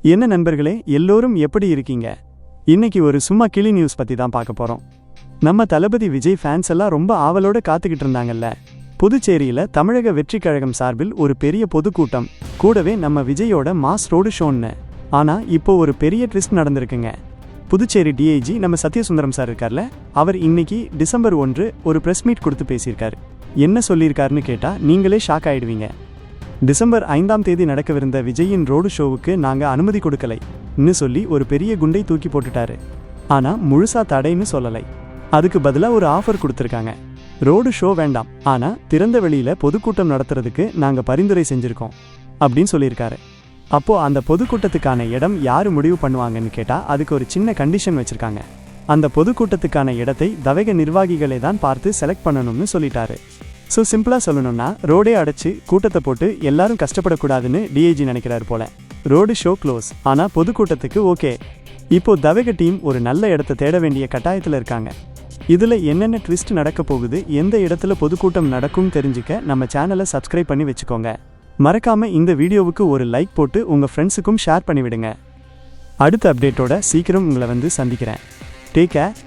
என்ன நண்பர்களே, எல்லோரும் எப்படி இருக்கீங்க? இன்னைக்கு ஒரு சும்மா கிளி நியூஸ் பத்தி தான் பார்க்க போறோம். நம்ம தளபதி விஜய் ஃபேன்ஸ் எல்லாம் ரொம்ப ஆவலோட காத்துக்கிட்டு இருந்தாங்கல்ல. புதுச்சேரியில தமிழக வெற்றிக் கழகம் சார்பில் ஒரு பெரிய பொதுக்கூட்டம், கூடவே நம்ம விஜயோட மாஸ் ரோடு ஷோன்னு. ஆனா இப்போ ஒரு பெரிய ட்விஸ்ட் நடந்திருக்குங்க. புதுச்சேரி டிஐஜி நம்ம சத்யசுந்தரம் சார் இருக்கார்ல, அவர் இன்னைக்கு டிசம்பர் 1 ஒரு பிரஸ் மீட் கொடுத்து பேசியிருக்காரு. என்ன சொல்லியிருக்காருன்னு கேட்டா நீங்களே ஷாக் ஆயிடுவீங்க. டிசம்பர் 5ஆம் தேதி நடக்கவிருந்த விஜயின் ரோடு ஷோவுக்கு நாங்க அனுமதி கொடுக்கலைன்னு சொல்லி ஒரு பெரிய குண்டை தூக்கி போட்டுட்டாரு. ஆனா முழுசா தடைன்னு சொல்லலை. அதுக்கு பதிலா ஒரு ஆஃபர் கொடுத்துருக்காங்க. ரோடு ஷோ வேண்டாம், ஆனா திறந்த வெளியில பொதுக்கூட்டம் நடத்துறதுக்கு நாங்க பரிந்துரை செஞ்சிருக்கோம் அப்படின்னு சொல்லியிருக்காரு. அப்போ அந்த பொதுக்கூட்டத்துக்கான இடம் யாரு முடிவு பண்ணுவாங்கன்னு கேட்டா அதுக்கு ஒரு சின்ன கண்டிஷன் வச்சிருக்காங்க. அந்த பொதுக்கூட்டத்துக்கான இடத்தை தவக நிர்வாகிகளே தான் பார்த்து செலக்ட் பண்ணணும்னு சொல்லிட்டாரு. ஸோ சிம்பிளாக சொல்லணும்னா ரோடே அடைச்சு கூட்டத்தை போட்டு எல்லாரும் கஷ்டப்படக்கூடாதுன்னு டிஐஜி நினைக்கிறாரு போல. ரோடு ஷோ க்ளோஸ், ஆனால் பொதுக்கூட்டத்துக்கு ஓகே. இப்போ தவக டீம் ஒரு நல்ல இடத்த தேட வேண்டிய கட்டாயத்தில் இருக்காங்க. இதில் என்னென்ன ட்விஸ்ட் நடக்க போகுது, எந்த இடத்துல பொதுக்கூட்டம் நடக்கும் தெரிஞ்சுக்க நம்ம சேனலை சப்ஸ்கிரைப் பண்ணி வச்சுக்கோங்க. மறக்காம இந்த வீடியோவுக்கு ஒரு லைக் போட்டு உங்கள் ஃப்ரெண்ட்ஸுக்கும் ஷேர் பண்ணிவிடுங்க. அடுத்த அப்டேட்டோட சீக்கிரம் உங்களை சந்திக்கிறேன். Take care.